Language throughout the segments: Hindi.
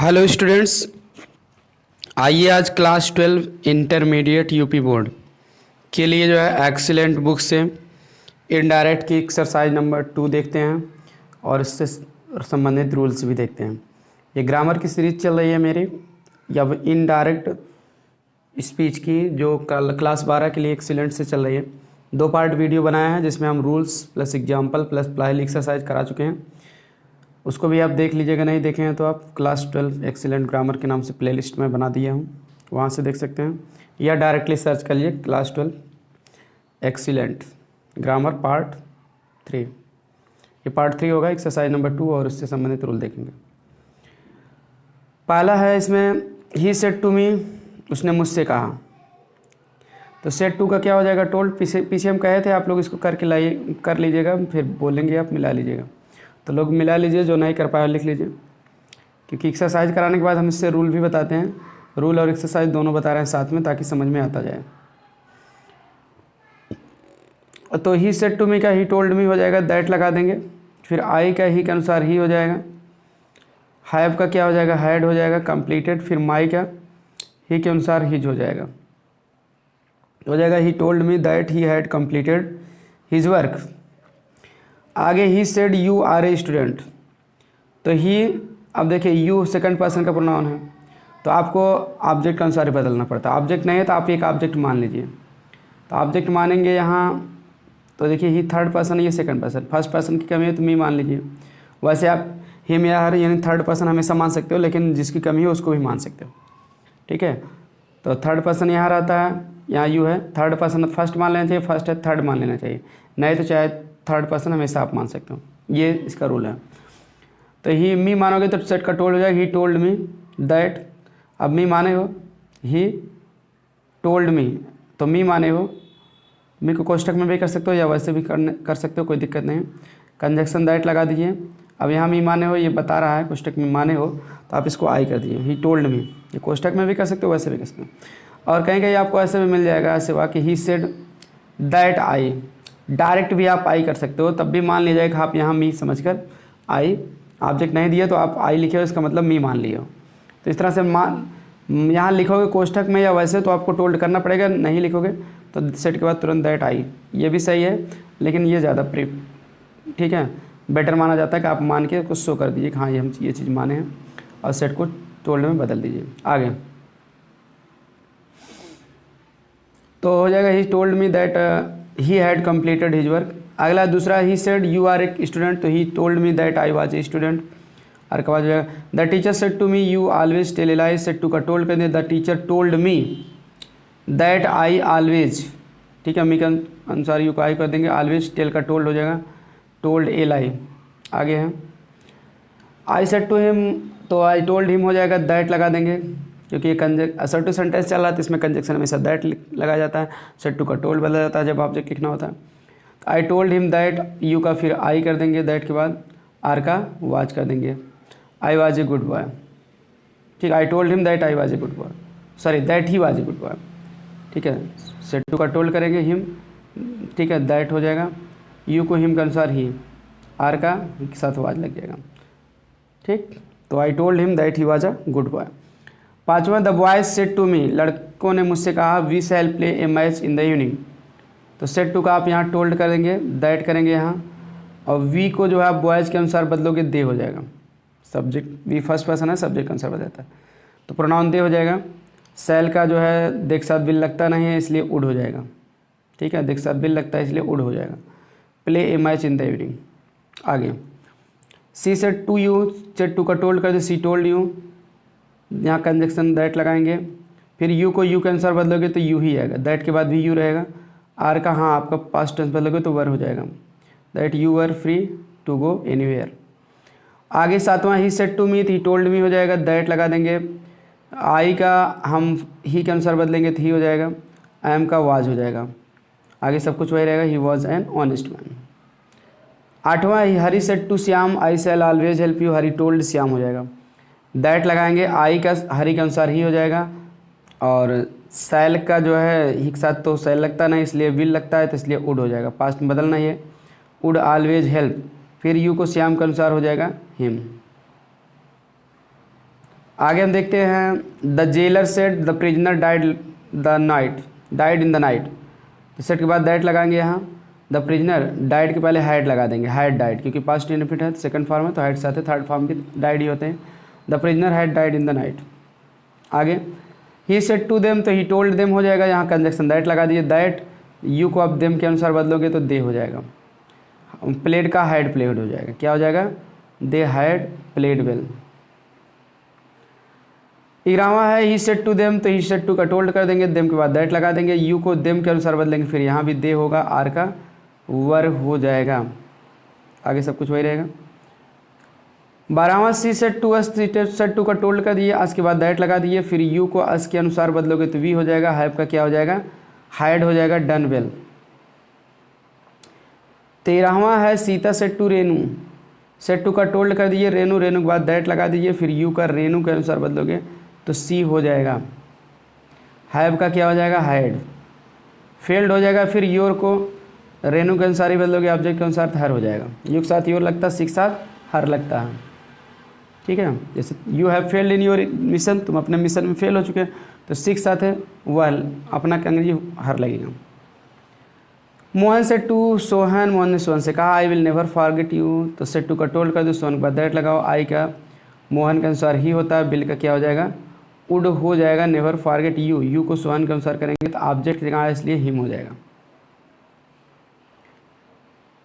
हेलो स्टूडेंट्स, आइए आज क्लास 12 इंटरमीडिएट यूपी बोर्ड के लिए जो है एक्सीलेंट बुक से इनडायरेक्ट की एक्सरसाइज नंबर 2 देखते हैं और इससे संबंधित रूल्स भी देखते हैं। ये ग्रामर की सीरीज चल रही है मेरी, या इनडायरेक्ट स्पीच की, जो कल क्लास 12 के लिए एक्सीलेंट से चल रही है। 2 पार्ट वीडियो बनाया है जिसमें हम रूल्स प्लस एग्जाम्पल प्लस प्लाइल एक्सरसाइज करा चुके हैं। उसको भी आप देख लीजिएगा, नहीं देखे हैं तो आप क्लास 12 एक्सीलेंट ग्रामर के नाम से प्लेलिस्ट में बना दिया हूँ, वहाँ से देख सकते हैं, या डायरेक्टली सर्च कर लीजिए क्लास 12 एक्सीलेंट ग्रामर पार्ट 3। ये पार्ट 3 होगा, एक्सरसाइज नंबर 2 और उससे संबंधित रूल देखेंगे। पहला है इसमें ही सेड टू मी, उसने मुझसे कहा। तो सेड टू का क्या हो जाएगा? टोल्ड। पीछे हम कहे थे आप लोग इसको करके कर लीजिएगा, फिर बोलेंगे आप मिला लीजिएगा। तो लोग मिला लीजिए, जो नहीं कर पाए लिख लीजिए, क्योंकि एक्सरसाइज कराने के बाद हम इससे रूल भी बताते हैं। रूल और एक्सरसाइज दोनों बता रहे हैं साथ में, ताकि समझ में आता जाए। तो ही सेड टू मी का ही टोल्ड मी हो जाएगा, दैट लगा देंगे। फिर आई का ही के अनुसार ही हो जाएगा। हैव का क्या हो जाएगा? हैड हो जाएगा कंप्लीटेड। फिर माई का ही के अनुसार हिज हो जाएगा, he told me that he had completed his work. आगे he said you are a student. तो ही, अब देखिए यू सेकंड पर्सन का प्रोनाउन है, तो आपको ऑब्जेक्ट के अनुसार ही बदलना पड़ता है। ऑब्जेक्ट नहीं है तो आप एक ऑब्जेक्ट मान लीजिए। तो ऑब्जेक्ट मानेंगे यहाँ, तो देखिए ही थर्ड पर्सन है, ये सेकंड पर्सन। फर्स्ट पर्सन की कमी है तो मी मान लीजिए। वैसे आप हिम या हर यानी थर्ड पर्सन हमेशा मान सकते हो, लेकिन जिसकी कमी है उसको भी मान सकते हो, ठीक है। तो थर्ड पर्सन यहाँ रहता है, यहाँ यू है। थर्ड पर्सन फर्स्ट मान लेना चाहिए, फर्स्ट है थर्ड मान लेना चाहिए, नहीं तो चाहे थर्ड पर्सन हमेशा आप मान सकते हो, ये इसका रूल है। तो ही मी मानोगे तो सेट का टोल्ड हो जाएगा, ही टोल्ड मी दैट। अब मी माने हो, ही टोल्ड मी, तो मी माने हो, मी को कोष्टक में भी कर सकते हो या वैसे भी कर सकते हो, कोई दिक्कत नहीं। कंजक्शन दैट लगा दीजिए। अब यहाँ मी माने हो, ये बता रहा है कोष्टक में माने हो, तो आप इसको आई कर दीजिए, ही टोल्ड मी। ये कोष्टक में भी कर सकते हो, वैसे भी कर सकते हो। और कहीं कहीं आपको ऐसे भी मिल जाएगा, ऐसे वाक्य ही सेड दैट आई, डायरेक्ट भी आप आई कर सकते हो, तब भी मान लीजिए कि आप यहाँ मी समझकर आई, ऑब्जेक्ट नहीं दिया तो आप आई लिखे हो, इसका मतलब मी मान लियो। तो इस तरह से यहाँ लिखोगे कोष्टक में या वैसे तो आपको टोल्ड करना पड़ेगा, नहीं लिखोगे तो सेट के बाद तुरंत दैट आई, ये भी सही है, लेकिन ये ज़्यादा ठीक है, बेटर माना जाता है कि आप मान के कुछ शो कर दीजिए कि हाँ हम ये चीज़ माने हैं, और सेट को टोल्ड में बदल दीजिए। आगे तो हो जाएगा he told me that he had completed his work. अगला दूसरा he said you are a student, तो he told me that I was a student. और के बाद the teacher said to me you always tell a lie, said to का टोल्ड कर दिया, the teacher told me that I always, ठीक है, मी के अनुसार यू का आई कर देंगे, ऑलवेज टेल का टोल्ड हो जाएगा, टोल्ड ए लाई। आगे है आई सेड टू हिम, तो आई टोल्ड हिम हो जाएगा, दैट लगा देंगे, क्योंकि ये असर्टिव सेंटेंस चल रहा है तो इसमें कंजक्शन हमेशा दैट लगाया जाता है। सेड टू का टोल्ड बदला जाता है जब ऑब्जेक्ट लिखना होता है। आई टोल्ड हिम दैट, यू का फिर आई कर देंगे, दैट के बाद आर का वाज कर देंगे, I was a good boy, ठीक। I told him that I was a good boy, sorry that he was a good boy, ठीक है। सेड टू का टोल्ड करेंगे हिम, ठीक है, दैट हो जाएगा, यू को हिम के अनुसार ही, आर का के साथ वाज लग जाएगा, ठीक। तो I told him that he was a good boy. पाँचवा the boys said to me, लड़कों ने मुझसे कहा we shall play a match in the evening. तो सेड टू का आप यहाँ टोल्ड करेंगे, दैट करेंगे यहाँ, और वी को जो है आप बॉयज़ के अनुसार बदलोगे, दे हो जाएगा। सब्जेक्ट वी फर्स्ट पर्सन है, सब्जेक्ट के अनुसार बदलता है, तो प्रोनाउन दे हो जाएगा। शैल का जो है देख साथ बिल लगता नहीं है, इसलिए उड हो जाएगा, ठीक है, देख साथ बिल लगता है इसलिए उड हो जाएगा, play a match in the evening. आगे she said to you, said to का टोल्ड कर दे, सी टोल्ड यू, यहाँ कंजक्शन दैट लगाएंगे। फिर यू को यू के अनुसार बदलोगे तो यू ही आएगा, दैट के बाद भी यू रहेगा। आर का हाँ आपका पास्ट टेंस बदलोगे तो वर हो जाएगा, that you were free to go anywhere. आगे सातवां ही said to me, he told me हो जाएगा, दैट लगा देंगे। आई का हम ही के अनुसार बदलेंगे तो ही हो जाएगा, आई एम का वाज हो जाएगा, आगे सब कुछ वही रहेगा, he was an honest man. आठवां Hari said to Shyam I shall always help you, Hari told Shyam हो जाएगा, दैट लगाएंगे, आई का हरी के अनुसार ही हो जाएगा, और सैल का जो है ही के साथ तो सैल लगता नहीं इसलिए विल लगता है, तो इसलिए उड हो जाएगा, पास्ट में बदलना ही है, उड ऑलवेज हेल्प। फिर यू को श्याम के अनुसार हो जाएगा हिम। आगे हम देखते हैं the jailer said the prisoner died in the night. तो सेट के बाद दैट लगाएंगे यहाँ। द प्रिजनर डाइड के पहले हैड लगा देंगे, हैड डाइड, क्योंकि पास्ट इंडेफिनिट है, सेकंड फॉर्म है तो हैड से आते, थर्ड फॉर्म के डाइड ही होते हैं। The prisoner had died in the night. आगे ही सेड टू देम, तो ही टोल्ड देम हो जाएगा, यहाँ कंजक्शन दैट लगा दीजिए। दैट यू को आप देम के अनुसार बदलोगे तो दे हो जाएगा। प्लेड का हैड प्लेड हो जाएगा, क्या हो जाएगा, दे हैड प्लेड वेल। 11वां है ही सेड टू देम, तो ही सेड टू का टोल्ड कर देंगे, देम के बाद दैट लगा देंगे, यू को देम के अनुसार बदलेंगे, फिर यहाँ भी दे होगा, आर का वर हो जाएगा, आगे सब कुछ वही रहेगा। 12वां she said to us, said to का टोल्ड कर दिए, अस के बाद दैट लगा दिए, फिर यू को अस के अनुसार बदलोगे तो वी हो जाएगा, हैव का क्या हो जाएगा, हाइड हो जाएगा, डन वेल। 13वां है Sita said to Renu, said to का टोल्ड कर दिए, रेनू, रेनू के बाद दैट लगा दीजिए, फिर यू का रेनू के अनुसार बदलोगे तो सी हो जाएगा, हैव का क्या हो जाएगा, हाइड। फेल्ड हो जाएगा, फिर योर को रेनू के अनुसार ही बदलोगे, ऑब्जेक्ट के अनुसार हर हो जाएगा। यू के साथ योर लगता है, सी के साथ हर लगता है, ठीक है। जैसे you have failed in your mission, तुम अपने मिशन में फेल हो चुके हैं, तो सी के साथ है वह अपना अंग्रेजी हर लगेगा। मोहन से टू सोहन, मोहन ने सोहन से कहा I will never forget you, तो सेट टू का टोल्ड कर दो, सोहन के बाद दैट लगाओ, आई का मोहन के अनुसार ही होता है, बिल का क्या हो जाएगा, वुड हो जाएगा, नेवर फॉरगेट यू, यू को सोहन के अनुसार करेंगे तो ऑब्जेक्ट की जगह इसलिए हिम हो जाएगा।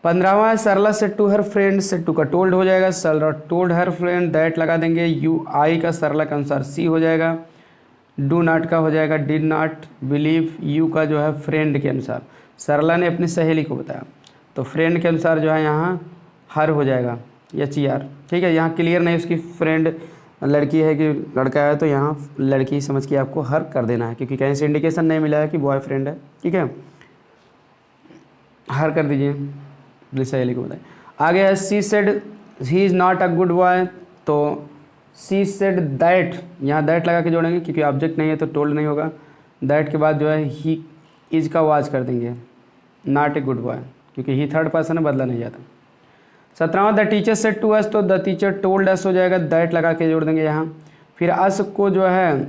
15वां Sarla said to her friend, said to का टोल्ड हो जाएगा, Sarla told her friend, that लगा देंगे, यू आई का सरला के अनुसार सी हो जाएगा, डू नॉट का हो जाएगा डिड नॉट, बिलीव यू का जो है फ्रेंड के अनुसार, सरला ने अपनी सहेली को बताया तो फ्रेंड के अनुसार जो है यहाँ हर हो जाएगा, एच ई आर, ठीक है। यहाँ क्लियर नहीं उसकी फ्रेंड लड़की है कि लड़का है, तो यहाँ लड़की समझ के आपको हर कर देना है, क्योंकि कहीं से इंडिकेशन नहीं मिला है कि बॉयफ्रेंड है, ठीक है, हर कर दीजिए, अपनी सहेली को बताए। आगे है she said he is not a good boy, तो सी सेड दैट, यहाँ दैट लगा के जोड़ेंगे क्योंकि ऑब्जेक्ट नहीं है तो टोल्ड नहीं होगा, दैट के बाद जो है ही इज का वाज कर देंगे, नॉट ए गुड बॉय, क्योंकि ही थर्ड पर्सन है, बदला नहीं जाता। 17वां the teacher said to us, तो द टीचर टोल्ड अस हो जाएगा, दैट लगा के जोड़ देंगे यहाँ, फिर अस को जो है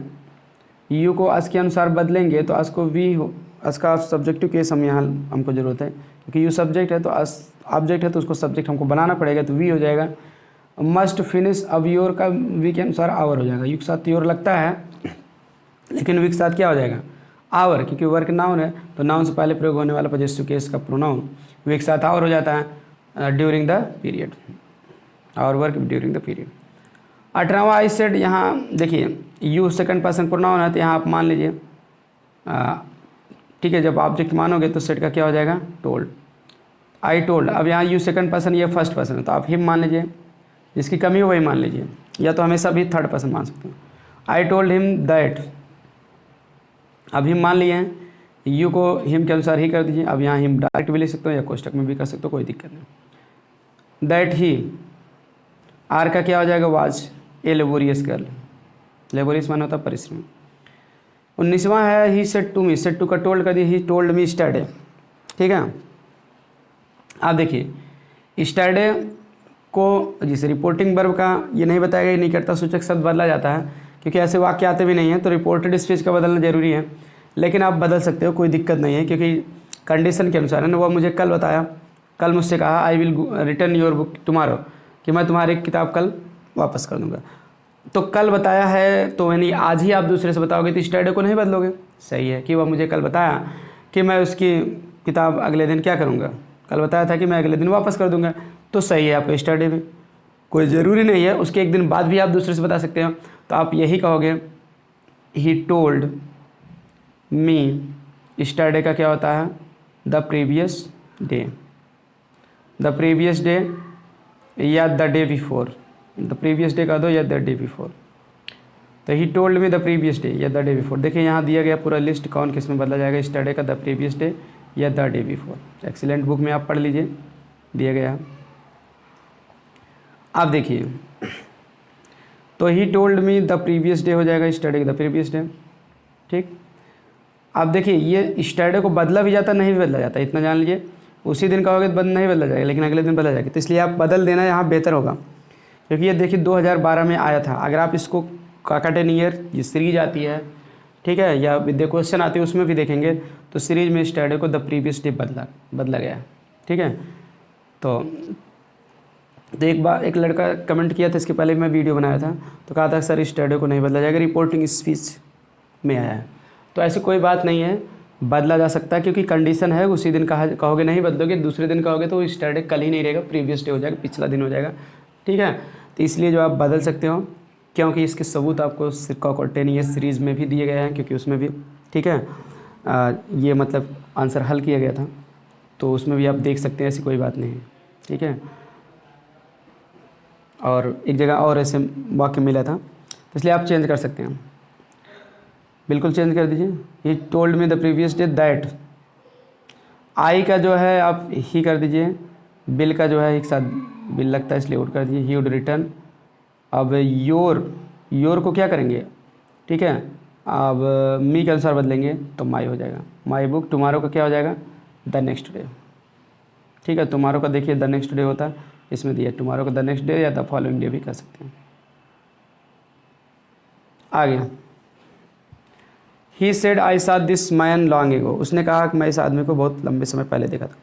यू को अस के अनुसार बदलेंगे तो अस को वी हो, अस का सब्जेक्टिव केस हम यहाँ हमको ज़रूरत है, क्योंकि यू सब्जेक्ट है तो अस ऑब्जेक्ट है तो उसको सब्जेक्ट हमको बनाना पड़ेगा, तो वी हो जाएगा। मस्ट फिनिश, अब योर का वी के अनुसार आवर हो जाएगा, यू के साथ योर लगता है लेकिन वी के साथ क्या हो जाएगा, आवर, क्योंकि वर्क नाउन है तो नाउन से पहले प्रयोग होने वाला पॉजेसिव केस का प्रोनाउन वी के साथ आवर हो जाता है ड्यूरिंग द पीरियड, और वर्क ड्यूरिंग द पीरियड। 18वां आई सेड, यहाँ देखिए यू सेकंड पर्सन प्रोनाउन है तो यहाँ आप मान लीजिए, ठीक है, जब ऑब्जेक्ट मानोगे तो सेट का क्या हो जाएगा, टोल्ड, आई टोल्ड। अब यहाँ यू सेकंड पर्सन, ये फर्स्ट पर्सन है तो आप हिम मान लीजिए, जिसकी कमी हो वही मान लीजिए, या तो हमेशा भी थर्ड पर्सन मान सकते हैं। आई टोल्ड हिम दैट, अब हिम मान लिए हैं, यू को हिम के अनुसार ही कर दीजिए, अब यहाँ हिम डायरेक्ट भी ले सकते हो या कोष्टक में भी कर सकते हो, कोई दिक्कत नहीं। दैट ही, आर का क्या हो जाएगा, was a laborious girl, laborious माना होता परिश्रम। 19वां है he said to me, said to का टोल्ड कर दिए, ही टोल्ड मी स्टडे, ठीक है। आप देखिए स्टडे को, जिसे रिपोर्टिंग वर्ब का ये नहीं बताया गया, नहीं करता सूचक शब्द बदला जाता है, क्योंकि ऐसे वाक्य आते भी नहीं हैं तो रिपोर्टेड स्पीच का बदलना जरूरी है, लेकिन आप बदल सकते हो, कोई दिक्कत नहीं है, क्योंकि कंडीशन के अनुसार है ना। वह मुझे कल बताया, कल मुझसे कहा I will return your book tomorrow, कि मैं तुम्हारी किताब कल वापस कर दूंगा, तो कल बताया है तो यानी आज ही आप दूसरे से बताओगे तो स्टडे को नहीं बदलोगे, सही है, कि वह मुझे कल बताया कि मैं उसकी किताब अगले दिन क्या करूँगा, कल बताया था कि मैं अगले दिन वापस कर दूंगा, तो सही है आपका स्टडे में, कोई ज़रूरी नहीं है उसके एक दिन बाद भी आप दूसरे से बता सकते हो, तो आप यही कहोगे ही टोल्ड मी, स्टडे का क्या होता है, the previous day, the previous day या the day before, the previous day का दो या द डे बिफोर, तो he told me the previous day या द डे बिफोर। देखिए यहाँ दिया गया पूरा लिस्ट कौन किस में बदला जाएगा, स्टडे का द प्रीवियस डे या the day before, excellent book में आप पढ़ लीजिए, दिया गया है। आप देखिए तो he told me the previous day हो जाएगा, स्टडे द प्रीवियस डे, ठीक। आप देखिए ये स्टडे को बदला भी जाता नहीं भी बदला जाता, इतना जान लीजिए, उसी दिन कहोगे तो नहीं बदला जाएगा लेकिन अगले दिन बदला जाएगा, तो इसलिए आप बदल देना यहाँ बेहतर होगा, क्योंकि ये देखिए 2012 में आया था, अगर आप इसको काकाटेन ईयर ये सीरीज आती है, ठीक है, या विद क्वेश्चन आती है उसमें भी देखेंगे तो सीरीज में स्टैडे को द प्रीवियस डे बदला गया है, ठीक है। तो एक बार एक लड़का कमेंट किया था, इसके पहले मैं वीडियो बनाया था, तो कहा था सर स्टैडे को नहीं बदला जाएगा, रिपोर्टिंग स्पीच में आया है। तो ऐसी कोई बात नहीं है, बदला जा सकता है, क्योंकि कंडीशन है उसी दिन कहोगे नहीं बदलोगे, दूसरे दिन कहोगे तो स्टैडे कल ही नहीं रहेगा, प्रीवियस डे हो जाएगा, पिछला दिन हो जाएगा, ठीक है। तो इसलिए जो आप बदल सकते हो, क्योंकि इसके सबूत आपको काकाटेन ईयर सीरीज़ में भी दिए गए हैं, क्योंकि उसमें भी, ठीक है, ये मतलब आंसर हल किया गया था, तो उसमें भी आप देख सकते हैं, ऐसी कोई बात नहीं है, ठीक है। और एक जगह और ऐसे वाक्य मिला था, तो इसलिए आप चेंज कर सकते हैं, बिल्कुल चेंज कर दीजिए। He told me the previous day that, I का जो है आप ही कर दीजिए, बिल का जो है एक साथ बिल लगता है इसलिए उठ कर दीजिए, ही वुड रिटर्न। अब योर को क्या करेंगे, ठीक है, अब मी के अनुसार बदलेंगे तो माई हो जाएगा, माई बुक। टुमारो का क्या हो जाएगा, द नेक्स्ट डे, ठीक है। टुमारो का देखिए द नेक्स्ट डे होता है, इसमें दिया टुमारो का द नेक्स्ट डे या द फॉलोइंग डे भी कर सकते हैं। आ गया, ही सेड आई सा दिस मैन लॉन्ग एगो, उसने कहा कि मैं इस आदमी को बहुत लंबे समय पहले देखा था।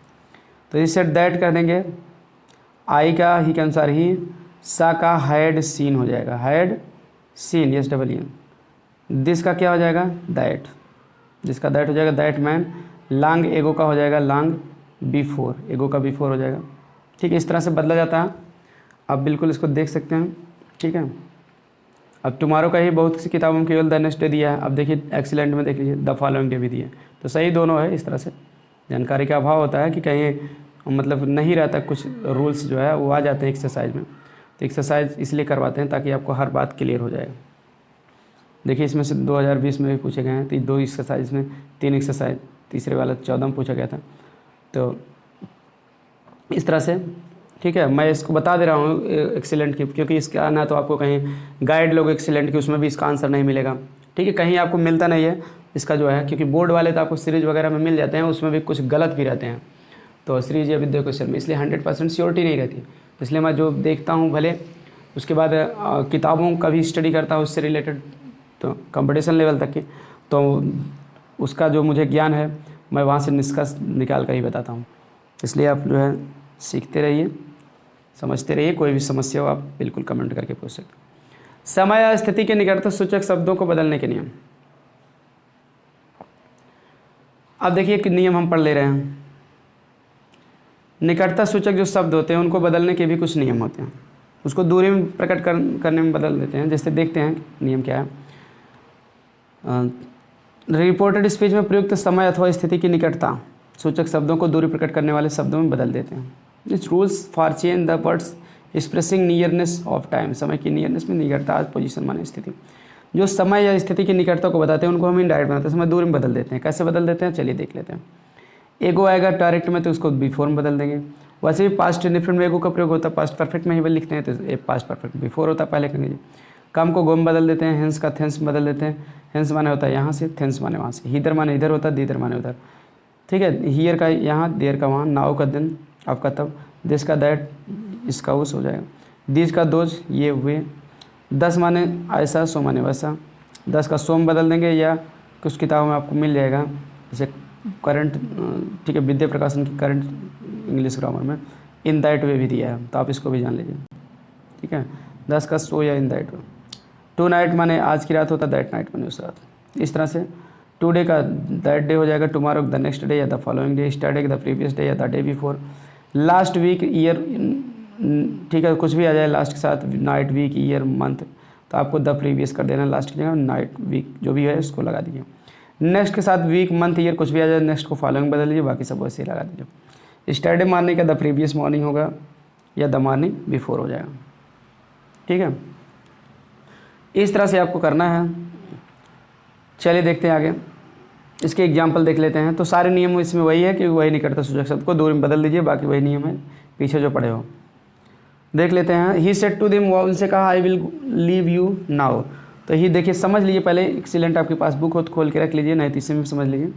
तो ही सेड दैट कर देंगे, आई का ही के अनुसार ही, सा का हैड सीन हो जाएगा, had seen, yes double N. This का क्या हो जाएगा, दैट, जिसका दैट हो जाएगा दैट मैन। लॉन्ग एगो का हो जाएगा लॉन्ग बिफोर, एगो का बिफोर हो जाएगा, ठीक है। इस तरह से बदला जाता है, आप बिल्कुल इसको देख सकते हैं, ठीक है। अब टुमारो का ही बहुत सी किताबों में केवल द नेक्स्ट डे दिया है, अब देखिए एक्सीलेंट में देख लीजिए द फॉलोइंग डे भी दिया है, तो सही दोनों है। इस तरह से जानकारी का अभाव होता है कि कहीं मतलब नहीं रहता, कुछ रूल्स जो है वो आ जाते हैं एक्सरसाइज में, तो एक्सरसाइज इसलिए करवाते हैं ताकि आपको हर बात क्लियर हो जाए। देखिए इसमें से 2020 में भी पूछे गए हैं, तो 2 एक्सरसाइज में 3 एक्सरसाइज, तीसरे वाला 14 में पूछा गया था, तो इस तरह से, ठीक है। मैं इसको बता दे रहा हूँ एक्सीलेंट की, क्योंकि इसका ना तो आपको कहीं गाइड लोग एक्सीलेंट की उसमें भी इसका आंसर नहीं मिलेगा, ठीक है, कहीं आपको मिलता नहीं है इसका जो है, क्योंकि बोर्ड वाले तो आपको सीरीज वगैरह में मिल जाते हैं, उसमें भी कुछ गलत भी रहते हैं, तो सीरीज या विद्या क्वेश्चन में, इसलिए 100% श्योरिटी नहीं रहती। इसलिए मैं जो देखता हूँ भले उसके बाद किताबों का भी स्टडी करता हूँ उससे रिलेटेड, तो कंपटीशन लेवल तक की, तो उसका जो मुझे ज्ञान है मैं वहाँ से निष्कर्ष निकाल कर ही बताता हूँ। इसलिए आप जो है सीखते रहिए, समझते रहिए, कोई भी समस्या हो आप बिल्कुल कमेंट करके पूछ सकते हो। समय या स्थिति के निकटता सूचक शब्दों को बदलने के नियम। अब देखिए एक नियम हम पढ़ ले रहे हैं, निकटता सूचक जो शब्द होते हैं उनको बदलने के भी कुछ नियम होते हैं, उसको दूरी में प्रकट करने में बदल देते हैं। जैसे देखते हैं नियम क्या है, रिपोर्टेड स्पीच में प्रयुक्त समय अथवा स्थिति की निकटता सूचक शब्दों को दूरी प्रकट करने वाले शब्दों में बदल देते हैं। This rules for change the words expressing nearness of time, समय की नियरनेस में निकटता पोजीशन माने स्थिति, जो समय या स्थिति की निकटता को बताते हैं उनको हम इनडायरेक्ट बनाते हैं, समय दूरी में बदल देते हैं। कैसे बदल देते हैं चलिए देख लेते हैं। एगो आएगा डायरेक्ट में तो उसको बिफोर में बदल देंगे, वैसे भी पास्ट इंडिफरेंट में एगो का प्रयोग होता है, पास्ट परफेक्ट में ही लिखते हैं तो पास्ट परफेक्ट बिफोर होता है पहले करेंगे। काम को गो में बदल देते हैं, हेंस का थेंस में बदल देते हैं, हेंस माने होता है यहाँ से, थेंस माने वहाँ से, हीदर माने इधर होता है, दीदर माने उधर, ठीक है। हियर का यहाँ, देर का वहाँ, नाव का दिन, आपका तब, दिस का दैट, इसका उस हो जाएगा, दिस का दोज ये हुए, 10 माने ऐसा, सो माने वैसा, 10 का सोम बदल देंगे, या कुछ किताबों में आपको मिल जाएगा जैसे करंट, ठीक है, विद्या प्रकाशन की करंट इंग्लिश ग्रामर में इन दैट वे भी दिया है, तो आप इसको भी जान लीजिए, ठीक है। 10 का सो या in that way, tonight माने आज की रात होता, दैट नाइट माने उस रात। इस तरह से टुडे का दैट डे हो जाएगा, टुमारो द नेक्स्ट डे या the following day, yesterday the previous day या the day before, last week year, ठीक है, कुछ भी आ जाए लास्ट के साथ, नाइट वीक ईयर मंथ, तो आपको द प्रीवियस कर देना, लास्ट की जगह नाइट वीक जो भी है उसको लगा दीजिए। नेक्स्ट के साथ वीक मंथ ईयर कुछ भी आ जाए, नेक्स्ट को फॉलोइंग बदल लीजिए, बाकी सब वैसे ही लगा दीजिए। स्टरडे मारने का द प्रीवियस मॉर्निंग होगा या द मॉर्निंग बिफोर हो जाएगा, ठीक है। इस तरह से आपको करना है। चलिए देखते हैं आगे, इसके एग्जाम्पल देख लेते हैं। तो सारे नियम इसमें वही है कि वही निकटता सूचक शब्द को दूरी में बदल दीजिए, बाकी वही नियम है पीछे जो पढ़े हो। देख लेते हैं। ही सेड टू देम, उनसे कहा I will leave you now. तो ही देखिए समझ लीजिए पहले, एक्सीलेंट आपके पास बुक हो तो खोल के रख लीजिए, नहीं तो इसी में समझ लीजिए।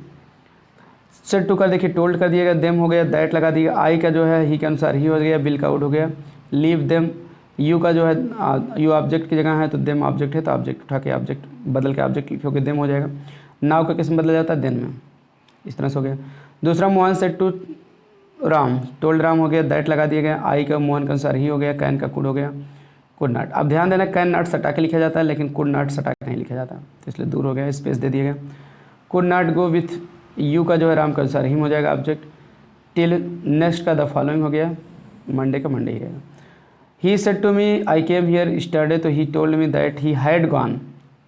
सेड टू कर देखिए टोल्ड कर दिएगा, देम हो गया, दैट लगा दिया, आई का जो है ही के अनुसार ही हो गया, बिल का आउट हो गया, लीव देम यू का जो है यू ऑब्जेक्ट की जगह है तो देम ऑब्जेक्ट है, तो ऑब्जेक्ट उठा के ऑब्जेक्ट बदल के ऑब्जेक्ट लिखोगे देम हो जाएगा। नाउ का किस में बदला जाता है, देन में। इस तरह से हो गया। दूसरा Mohan said to Ram, told Ram हो गया, दैट लगा दिया गया। आई का मोहन के अनुसार ही हो गया, कैन का कुड हो गया, कुड नॉट। अब ध्यान देना कैन नॉट सटा के लिखा जाता है लेकिन कुड नॉट सटा के नहीं लिखा जाता, तो इसलिए दूर हो गया, स्पेस दे दिया गया। Could not go with you का जो है राम के अनुसार ही हो जाएगा ऑब्जेक्ट। टिल नेक्स्ट का द फॉलोइंग हो गया, मंडे का मंडे ही रहेगा। He said to me I came here yesterday, तो he told me that he had gone.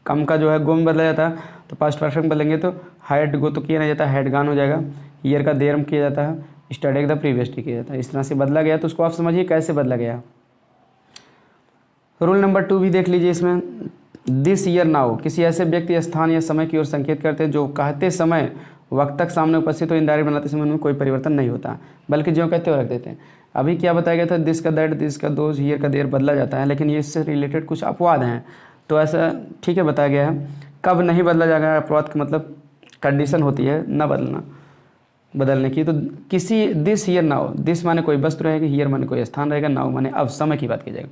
Come का जो है गो में बदला जाता है, तो पास्ट परफेक्ट बदलेंगे तो हैड गो तो किया नहीं जाता, हैड गॉन हो जाएगा। ईयर का देर में किया जाता है, स्टरडे का द प्रीवियस डे किया जाता है। इस तरह से बदला गया, तो उसको आप समझिए कैसे बदला गया। रूल नंबर 2 भी देख लीजिए इसमें। दिस ईयर नाउ किसी ऐसे व्यक्ति, स्थान या समय की ओर संकेत करते हैं जो कहते समय वक्त तक सामने उपस्थित हो। इनडायरेक्ट बनाते समय उनमें कोई परिवर्तन नहीं होता, बल्कि जो कहते हो रख देते हैं। अभी क्या बताया गया था, दिस का दैट, दिस का दोज, ईयर का देर बदला जाता है, लेकिन ये इससे रिलेटेड कुछ अपवाद हैं, तो ऐसा ठीक है बताया गया है। कब नहीं बदला जाएगा, अपवाद का मतलब कंडीशन होती है ना बदलने की। तो किसी दिस ईयर नाउ, दिस माने कोई वस्तु रहेगी, ईयर माने कोई स्थान रहेगा, नाउ माने अब समय की बात की जाएगी।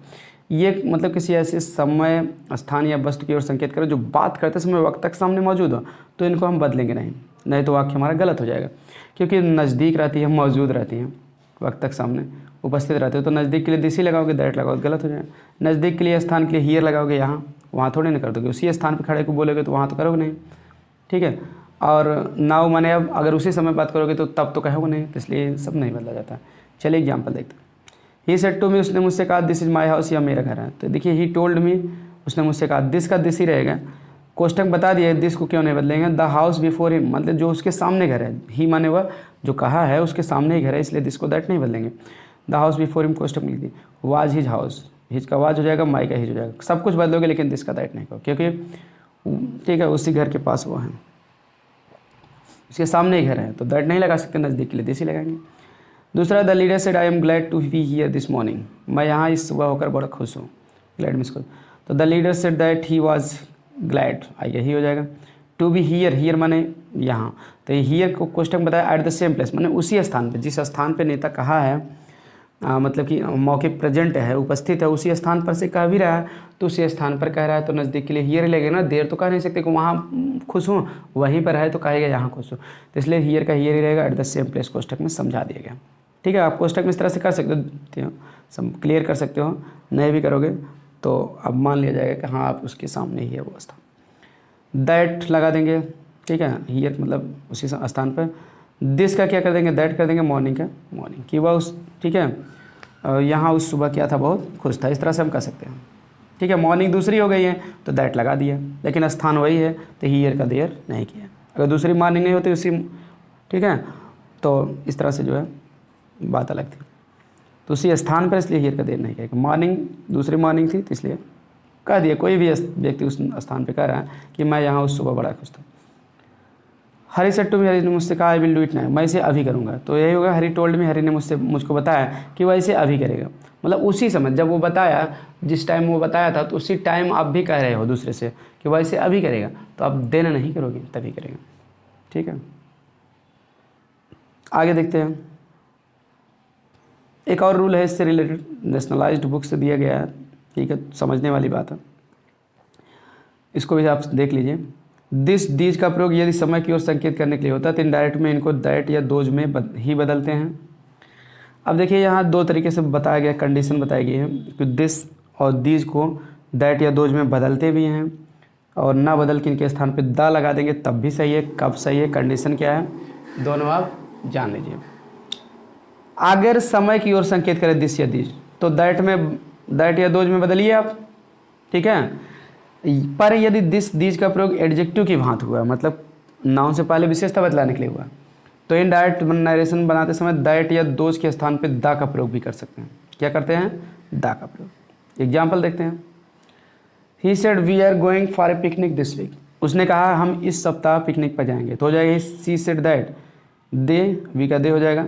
ये मतलब किसी ऐसे समय, स्थान या वस्तु की ओर संकेत करो जो बात करते समय वक्त तक सामने मौजूद हो, तो इनको हम बदलेंगे नहीं तो वाक्य हमारा गलत हो जाएगा, क्योंकि नज़दीक रहती है, मौजूद रहती है, वक्त तक सामने उपस्थित रहते हो। तो नज़दीक के लिए दिस ही लगाओगे, दैट लगाओगे, गलत हो जाएगा। नज़दीक के लिए, स्थान के लिए हीयर लगाओगे यहाँ, वहाँ थोड़ी ना कर दोगे, उसी स्थान पर खड़े को बोलोगे तो वहाँ तो करोगे नहीं, ठीक है। और नाउ माने अब अगर उसी समय बात करोगे तो तब तो कहोगे नहीं, तो इसलिए सब नहीं बदला जाता। चलिए एग्जाम्पल देखते हैं। ही सेड टू मी, उसने मुझसे कहा दिस इज़ माई हाउस, या मेरा घर है। तो देखिए ही टोल्ड मी, उसने मुझसे कहा, दिस का दिस ही रहेगा, कोष्टक बता दिया, दिस को क्यों नहीं बदलेंगे। द हाउस बिफोर हिम मतलब जो उसके सामने घर है, ही माने वह जो कहा है उसके सामने ही घर है, इसलिए दिस को दैट नहीं बदलेंगे। द हाउस बिफोर हिम कोष्टक में लिख दी। वाज हिज हाउस, हिज का वाज हो जाएगा, माई का हिज हो जाएगा, सब कुछ बदलोगे लेकिन दिस का दैट नहीं कहो, क्योंकि ठीक है उसी घर के पास वो है, उसके सामने ही घर है, तो दैट नहीं लगा सकते, नज़दीक के लिए दिस ही लगाएंगे। दूसरा, the leader said I am glad to be here this morning, मैं यहाँ इस सुबह होकर बड़ा खुश हूँ, ग्लैड मिस खुश। तो the leader said that he was glad, I यही हो जाएगा। टू बी हियर, हियर माने यहाँ, तो हियर को क्वेश्चन बताया एट द सेम प्लेस माने उसी स्थान पे, जिस स्थान पे नेता कहा है मतलब कि मौके प्रेजेंट है, उपस्थित है, उसी स्थान पर से कह भी रहा है, तो उसी स्थान पर कह रहा है, तो नज़दीक के लिए हियर लगेगा ना, देर तो कह नहीं सकते कि वहाँ खुश हूँ, वहीं पर है तो कहेगा यहाँ खुश हूँ, तो इसलिए हियर का हियर ही रहेगा, एट द सेम प्लेस कोष्टक में समझा दिया गया। ठीक है, आप कोष्टक में इस तरह से कर सकते हो, क्लियर कर सकते हो, नहीं भी करोगे तो अब मान लिया जाएगा कि हाँ आप उसके सामने ही है वो स्थान। दैट लगा देंगे, ठीक है, हियर मतलब उसी स्थान पर। दिस का क्या कर देंगे, दैट कर देंगे, मॉर्निंग का मॉर्निंग कि वह उस, ठीक है, यहाँ उस सुबह क्या था, बहुत खुश था, इस तरह से हम कर सकते हैं। ठीक है, मॉर्निंग दूसरी हो गई है तो दैट लगा दिया, लेकिन स्थान वही है तो हियर का देर नहीं किया। अगर दूसरी मॉर्निंग नहीं होती उसी, ठीक है, तो इस तरह से जो है बात अलग थी, तो उसी स्थान पर इसलिए हियर का देर नहीं किया। मॉर्निंग दूसरी मॉर्निंग थी तो इसलिए कह दिया, कोई भी व्यक्ति उस स्थान पर कह रहा है कि मैं यहाँ उस सुबह बड़ा खुश था। हरी सेड टू मी, हरी ने मुझसे कहा I will do it now, मैं इसे अभी करूँगा, तो यही होगा हरी टोल्ड मी, हरी ने मुझको बताया कि वह इसे अभी करेगा, मतलब उसी समय जब वो बताया, जिस टाइम वो बताया था तो उसी टाइम आप भी कह रहे हो दूसरे से कि वह इसे अभी करेगा, तो आप देना नहीं करोगे तभी करेगा। ठीक है, आगे देखते हैं। एक और रूल है इससे रिलेटेड, नेशनलाइज्ड बुक से दिया गया है, ठीक है, समझने वाली बात है, इसको भी आप देख लीजिए। दिस दीज का प्रयोग यदि समय की ओर संकेत करने के लिए होता है तो इनडायरेक्ट में इनको दैट या दोज में ही बदलते हैं। अब देखिए यहाँ दो तरीके से बताया गया, कंडीशन बताई गई है कि दिस और दीज को दैट या दोज में बदलते भी हैं, और ना बदल के इनके स्थान पे द लगा देंगे तब भी सही है। कब सही है, कंडीशन क्या है, दोनों आप जान लीजिए। अगर समय की ओर संकेत करें दिस या दीज, तो दैट या दोज में बदलिए आप, ठीक है। पर यदि दिस दीज का प्रयोग एडजेक्टिव की भांति हुआ, मतलब नाउन से पहले विशेषता बतलाने के लिए हुआ, तो इनडायरेक्ट नरेशन बनाते समय दैट या दोज के स्थान पे द का प्रयोग भी कर सकते हैं। क्या करते हैं, द का प्रयोग। एग्जाम्पल देखते हैं। He said we are going for a picnic this week, उसने कहा हम इस सप्ताह पिकनिक पर जाएंगे, तो हो जाएगा she said that, they we का दे हो जाएगा,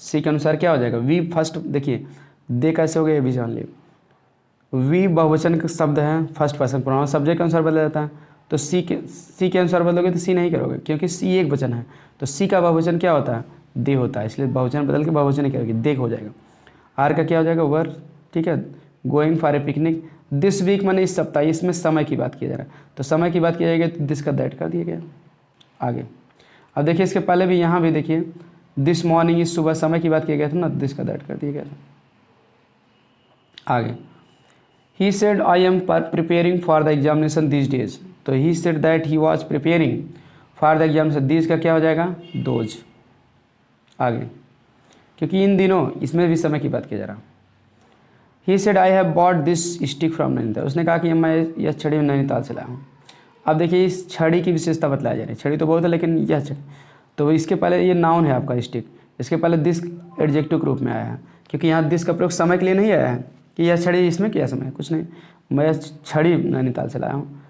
सी के अनुसार क्या हो जाएगा, वी फर्स्ट, देखिए दे कैसे हो गया ये भी जान लीजिए, वी बहुवचन का शब्द है, फर्स्ट पर्सन प्रोनाउन, सब्जेक्ट के अनुसार बदला जाता है, तो सी के अनुसार बदलोगे तो सी नहीं करोगे, क्योंकि सी एक वचन है, तो सी का बहुवचन क्या होता है, दे होता है, इसलिए बहुवचन बदल के बहुवचन ही करोगे, देख हो जाएगा। आर का क्या हो जाएगा, वर, ठीक है, going for a picnic. This week मैंने इस सप्ताह, इसमें समय की बात की जा रहा है, तो समय की बात की जाएगी तो दिस का दैट कर दिया गया। आगे अब देखिए इसके पहले भी यहाँ भी देखिए दिस मॉर्निंग, इस सुबह समय की बात किया गया था ना, दिस का दैट कर दिया गया था। आगे he said I am preparing for the examination this days, तो he said that he was preparing for the examination, this का क्या हो जाएगा दोज। आगे क्योंकि इन दिनों इसमें भी समय की बात की जा रहा। ही said I have bought this stick from Nainital, उसने कहा कि मैं यह छड़ी नैनीताल से लाया हूँ। अब देखिए इस छड़ी की विशेषता बतलाई जा रही है, छड़ी तो बहुत है लेकिन यह छड़ी, तो इसके पहले ये नाउन है आपका स्टिक, इसके पहले दिस एडजेक्टिव के रूप में आया है, क्योंकि यहाँ दिस का प्रयोग समय के लिए नहीं आया है कि यह छड़ी इसमें क्या समय है, कुछ नहीं, मैं छड़ी नैनीताल से लाया हूँ।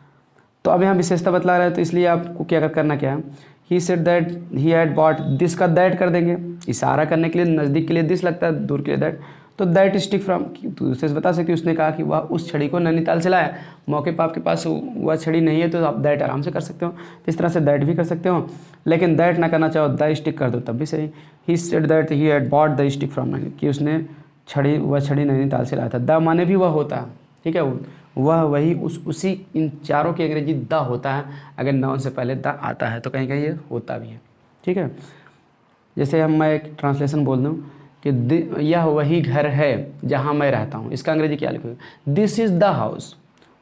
तो अब यहाँ विशेषता बतला रहा है, तो इसलिए आपको क्या करना क्या है, he said that he had bought, this का दैट कर देंगे, इशारा करने के लिए, नज़दीक के लिए दिस लगता है, दूर के लिए दैट, तो दैट स्टिक फ्रॉम, दूसरे से बता सकते उसने कहा कि वह उस छड़ी को नैनीताल से लाया, मौके पर आपके पास वह छड़ी नहीं है तो आप दैट आराम से कर सकते हो, तो इस तरह से दैट भी कर सकते हो, लेकिन दैट ना करना चाहो द स्टिक कर दो तब भी सही। ही said that he had bought the stick from Nainital, कि उसने वह छड़ी नैनीताल से लाया था। द माने भी वह होता है, ठीक है, वह वही उसी, इन चारों की अंग्रेजी द होता है, अगर नाउन से पहले द आता है तो कहीं कहीं ये होता भी है, ठीक है। जैसे मैं एक ट्रांसलेशन बोल दूँ कि यह वही घर है जहाँ मैं रहता हूँ, इसका अंग्रेजी क्या लिखोगे, दिस इज़ द हाउस,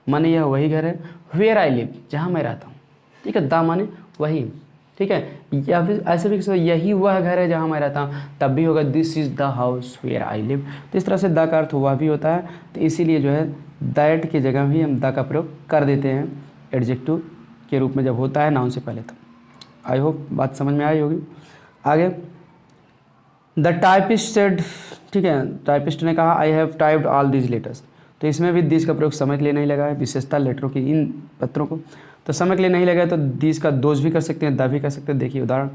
माने यह वही घर है, वेयर आई लिव, जहाँ मैं रहता हूँ, ठीक है, द माने वही, ठीक है, या फिर ऐसे भी यही वह घर है जहाँ मैं रहता हूँ, तब भी होगा this is the house where I live. तो इस तरह से द का अर्थ वह भी होता है, तो इसीलिए जो है दैट की जगह भी हम द का प्रयोग कर देते हैं एडजेक्टिव के रूप में जब होता है नाउन से पहले। तो आई होप बात समझ में आई होगी। आगे द टाइपिस्ट सेड, ठीक है, टाइपिस्ट ने कहा I have typed all these letters, तो इसमें भी दिस का प्रयोग समय के लिए नहीं लगा है, विशेषता लेटरों की, इन पत्रों को, तो समय के लिए नहीं लगा है, तो दिस का दोज भी कर सकते हैं, द भी कर सकते हैं। देखिए उदाहरण,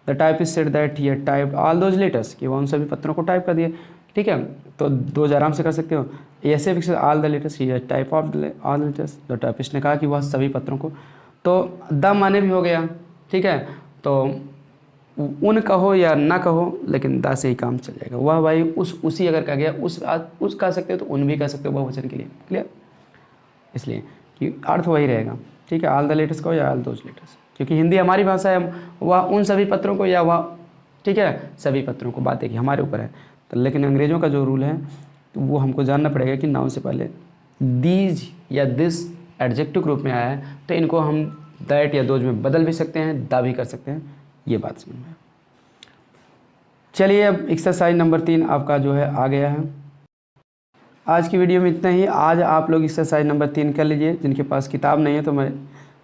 the typist said that he had typed all those letters, कि वह उन सभी पत्रों को टाइप कर दिए, ठीक है, तो दोज आराम से कर सकते हो। ऐसे भी all the letters, he had type of all letters, the typist ने कहा कि वह सभी पत्रों को, तो द माने भी हो गया, ठीक है, तो उन कहो या ना कहो लेकिन दा से ही काम चल जाएगा। वह भाई उसी अगर कहा गया उस कह सकते हो तो उन भी कह सकते हो बहुवचन के लिए, क्लियर, इसलिए कि अर्थ वही रहेगा, ठीक है, ऑल द लेटर्स कहो या ऑल दोज लेटर्स, क्योंकि हिंदी हमारी भाषा है, वह उन सभी पत्रों को या वह, ठीक है, सभी पत्रों को, बात है कि हमारे ऊपर है। तो लेकिन अंग्रेज़ों का जो रूल है तो वो हमको जानना पड़ेगा कि नाउन से पहले दीज या दिस एडजेक्टिव रूप में आया है, तो इनको हम दैट या दोज में बदल भी सकते हैं, दा भी कर सकते हैं, ये बात समझ में। चलिए अब एक्सरसाइज नंबर 3 आपका जो है आ गया है। आज की वीडियो में इतना ही। आज आप लोग एक्सरसाइज नंबर 3 कर लीजिए, जिनके पास किताब नहीं है तो मैं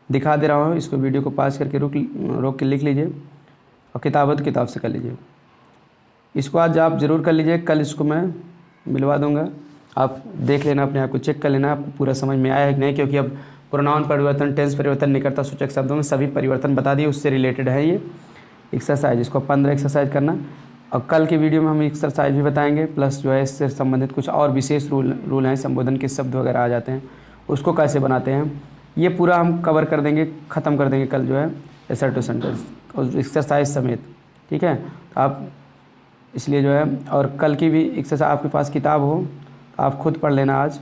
दिखा दे रहा हूँ, इसको वीडियो को पास करके रोक के लिख लीजिए, और किताब है तो किताब से कर लीजिए। इसको आज आप ज़रूर कर लीजिए, कल इसको मैं मिलवा दूँगा, आप देख लेना, अपने आप को चेक कर लेना आपको पूरा समझ में आया है कि नहीं, क्योंकि अब प्रोनाउन परिवर्तन, टेंस परिवर्तन, निकटता सूचक शब्दों में सभी परिवर्तन बता दिए, उससे रिलेटेड है ये एक्सरसाइज। इसको 15 एक्सरसाइज करना, और कल की वीडियो में हम एक्सरसाइज भी बताएंगे, प्लस जो है इससे संबंधित कुछ और विशेष रूल हैं, संबोधन के शब्द वगैरह आ जाते हैं, उसको कैसे बनाते हैं, ये पूरा हम कवर कर देंगे, ख़त्म कर देंगे कल जो है एसर्टिव सेंटेंस और एक्सरसाइज समेत, ठीक है। आप इसलिए जो है, और कल की भी एक्सरसाइज आपके पास किताब हो आप खुद पढ़ लेना आज,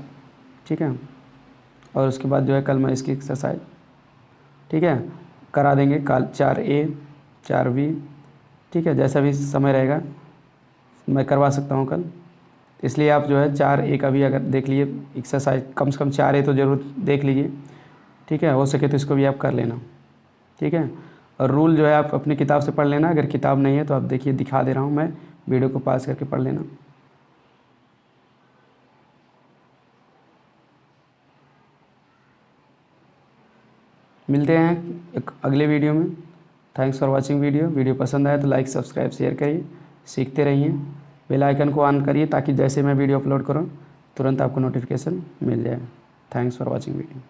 ठीक है, और उसके बाद जो है कल मैं इसकी एक्सरसाइज, ठीक है, करा देंगे कल 4A 4B, ठीक है, जैसा भी समय रहेगा मैं करवा सकता हूँ कल, इसलिए आप जो है 4A का भी अगर देख लिए एक्सरसाइज, कम से कम 4A तो ज़रूर देख लीजिए, ठीक है, हो सके तो इसको भी आप कर लेना, ठीक है, और रूल जो है आप अपनी किताब से पढ़ लेना, अगर किताब नहीं है तो आप देखिए दिखा दे रहा हूँ मैं, वीडियो को पास करके पढ़ लेना। मिलते हैं एक अगले वीडियो में। थैंक्स फॉर वाचिंग वीडियो पसंद आए तो लाइक सब्सक्राइब शेयर करिए, सीखते रहिए, बेल आइकन को ऑन करिए ताकि जैसे मैं वीडियो अपलोड करूँ तुरंत आपको नोटिफिकेशन मिल जाए। Thanks for watching video.